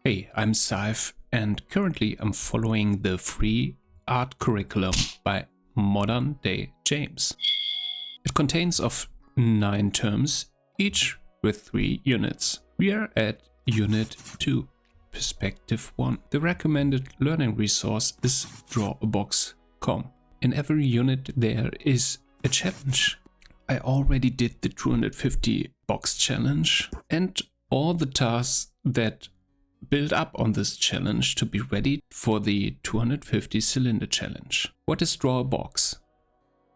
Hey, I'm Saif and currently I'm following the free art curriculum by Modern Day James. It contains of 9 terms, each with 3 units. We are at Unit 2, Perspective 1. The recommended learning resource is drawabox.com. In every unit there is a challenge. I already did the 250 box challenge and all the tasks that build up on this challenge to be ready for the 250 cylinder challenge. What is Drawabox?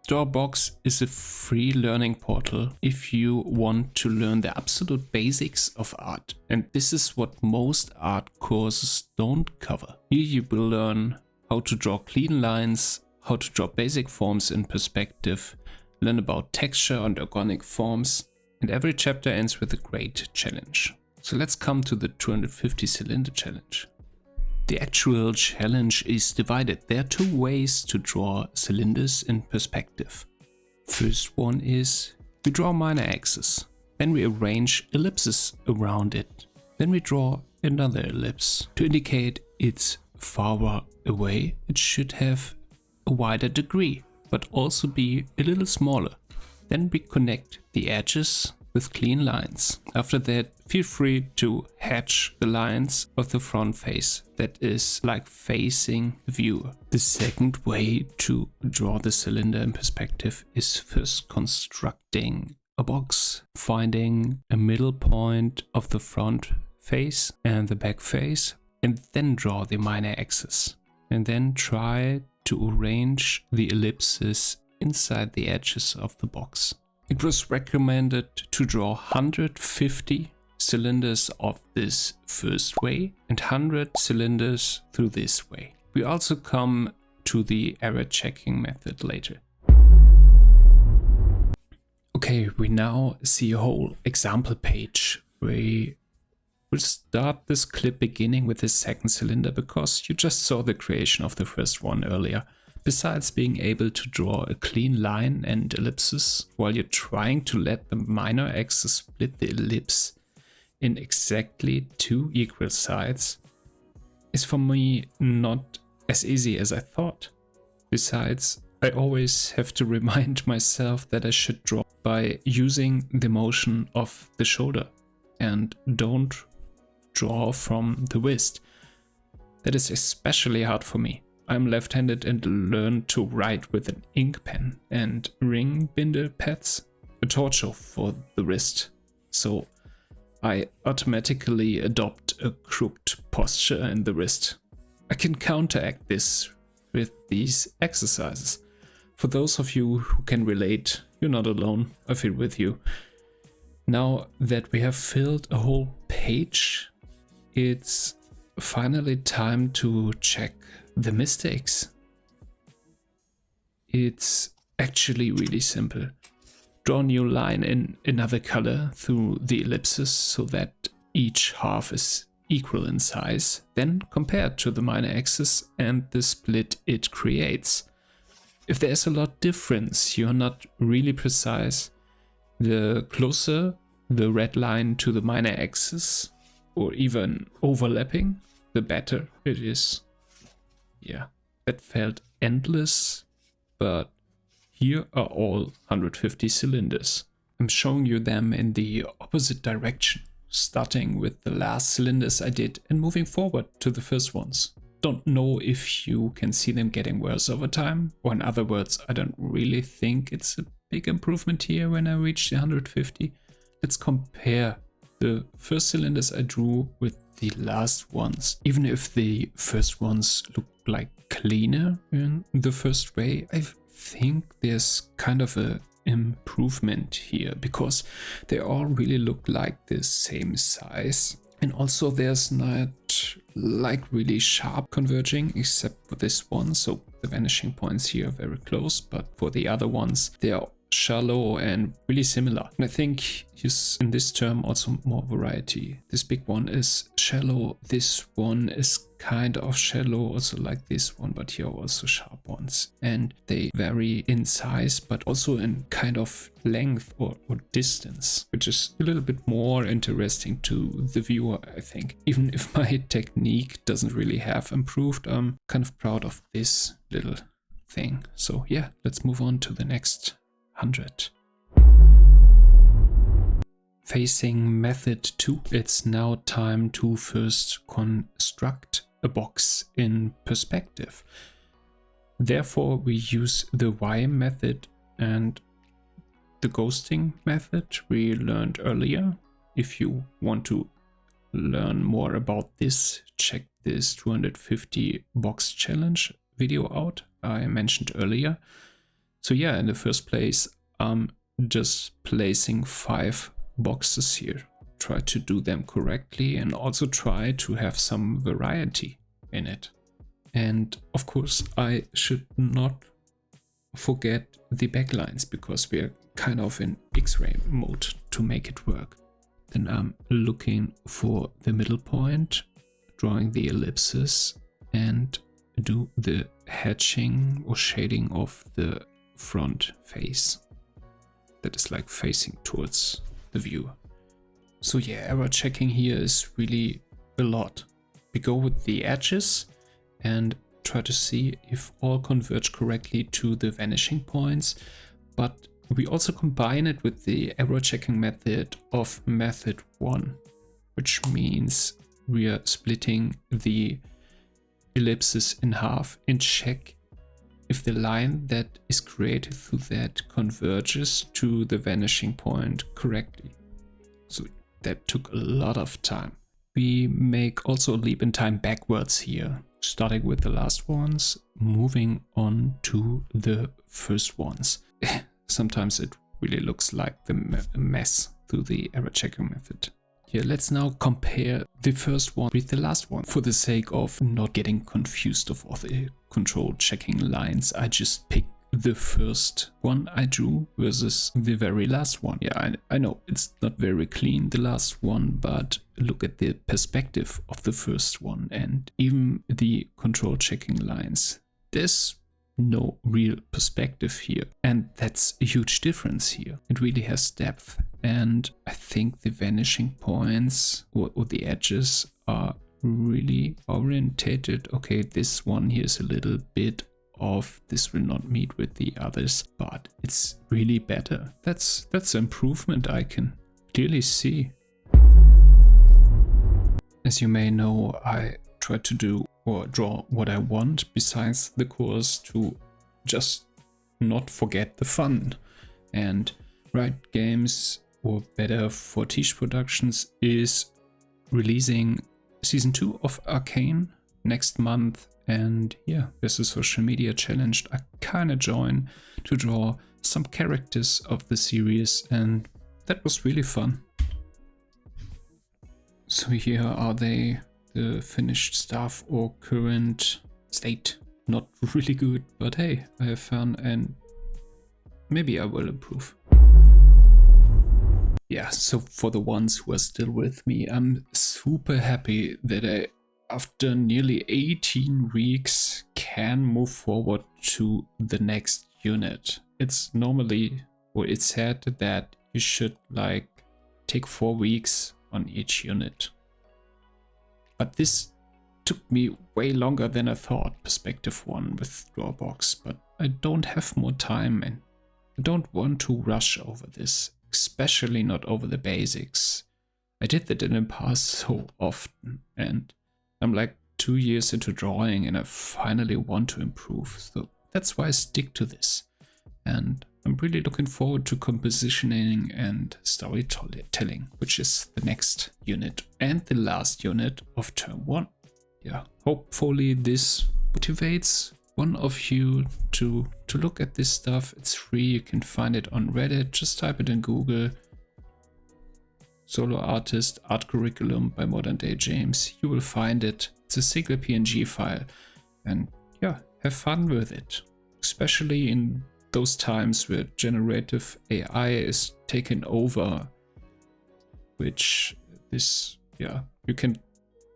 Drawabox is a free learning portal if you want to learn the absolute basics of art. And this is what most art courses don't cover. Here you will learn how to draw clean lines, how to draw basic forms in perspective, learn about texture and organic forms, and every chapter ends with a great challenge. So let's come to the 250 cylinder challenge. The actual challenge is divided. There are 2 ways to draw cylinders in perspective. First one is we draw minor axes, then we arrange ellipses around it. Then we draw another ellipse. To indicate it's farther away, it should have a wider degree, but also be a little smaller. Then we connect the edges with clean lines. After that, feel free to hatch the lines of the front face that is like facing the viewer. The second way to draw the cylinder in perspective is first constructing a box, finding a middle point of the front face and the back face, and then draw the minor axes. And then try to arrange the ellipses inside the edges of the box. It was recommended to draw 150 cylinders of this first way and 100 cylinders through this way. We also come to the error checking method later. Okay, we now see a whole example page. We will start this clip beginning with the second cylinder because you just saw the creation of the first one earlier. Besides being able to draw a clean line and ellipses while you're trying to let the minor axis split the ellipse in exactly 2 equal sides, is for me not as easy as I thought. Besides, I always have to remind myself that I should draw by using the motion of the shoulder and don't draw from the wrist. That is especially hard for me. I'm left-handed and learned to write with an ink pen and ring binder pads, a torture for the wrist. So I automatically adopt a crooked posture in the wrist. I can counteract this with these exercises. For those of you who can relate, you're not alone, I feel with you. Now that we have filled a whole page, it's finally time to check the mistakes. It's actually really simple. Draw a new line in another color through the ellipses so that each half is equal in size, then compare it to the minor axis and the split it creates. If there's a lot difference, you're not really precise, the closer the red line to the minor axis or even overlapping, the better it is. Yeah, that felt endless, but here are all 150 cylinders. I'm showing you them in the opposite direction, starting with the last cylinders I did and moving forward to the first ones. Don't know if you can see them getting worse over time, or in other words, I don't really think it's a big improvement here when I reach the 150. Let's compare the first cylinders I drew with the last ones. Even if the first ones look like cleaner in the first way, I think there's kind of a improvement here because they all really look like the same size. And also there's not like really sharp converging except for this one. So the vanishing points here are very close, but for the other ones, they are shallow and really similar. And I think he's in this term also more variety. This big one is shallow. This one is kind of shallow, also like this one, but here are also sharp ones. And they vary in size, but also in kind of length or distance, which is a little bit more interesting to the viewer, I think. Even if my technique doesn't really have improved, I'm kind of proud of this little thing. So yeah, let's move on to the next 100. Facing method 2. It's now time to first construct a box in perspective. Therefore, we use the Y method and the ghosting method we learned earlier. If you want to learn more about this, check this 250 box challenge video out I mentioned earlier. So yeah, in the first place, I'm just placing 5 boxes here. Try to do them correctly and also try to have some variety in it. And of course, I should not forget the backlines because we're kind of in X-ray mode to make it work. Then I'm looking for the middle point, drawing the ellipses, and do the hatching or shading of the front face that is like facing towards the viewer. So yeah, error checking here is really a lot. We go with the edges and try to see if all converge correctly to the vanishing points, but we also combine it with the error checking method of method 1, which means we are splitting the ellipses in half and check if the line that is created through that converges to the vanishing point correctly. So that took a lot of time. We make also a leap in time backwards here, starting with the last ones, moving on to the first ones. Sometimes it really looks like the mess through the error checking method. Here, let's now compare the first one with the last one. For the sake of not getting confused of all the control checking lines, I just picked the first one I drew versus the very last one. Yeah, I know it's not very clean, the last one, but look at the perspective of the first one and even the control checking lines. There's no real perspective here, and that's a huge difference here. It really has depth, and I think the vanishing points or the edges are really orientated. Okay, this one here is a little bit off. This will not meet with the others, but it's really better. That's an improvement I can clearly see. As you may know, I try to do or draw what I want besides the course to just not forget the fun. And Riot Games, or better Fortiche Productions, is releasing season 2 of Arcane next month. And yeah, there's a social media challenge I kinda join to draw some characters of the series, and that was really fun. So here are they, the finished stuff or current state. Not really good, but hey, I have fun and maybe I will improve. Yeah, so for the ones who are still with me, I'm super happy that I, after nearly 18 weeks, can move forward to the next unit. It's normally, or it's said that you should like take 4 weeks on each unit. But this took me way longer than I thought, perspective 1 with drawabox, but I don't have more time and I don't want to rush over this, especially not over the basics. I did that in the past so often, and I'm like 2 years into drawing and I finally want to improve, so that's why I stick to this. And I'm really looking forward to compositioning and storytelling, which is the next unit and the last unit of term 1. Yeah, hopefully this motivates one of you to look at this stuff. It's free, you can find it on Reddit, just type it in Google. Solo Artist Art Curriculum by moderndayjames. You will find it. It's a single PNG file, and yeah, have fun with it, especially in those times where generative AI is taken over, which is, yeah, you can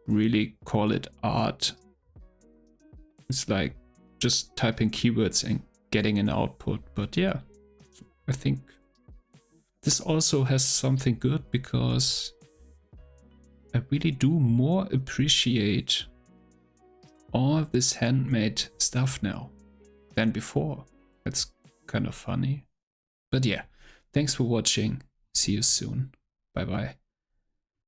really call it art. It's like just typing keywords and getting an output. But yeah, I think this also has something good, because I really do more appreciate all this handmade stuff now than before. That's kind of funny. But yeah, thanks for watching. See you soon. Bye bye.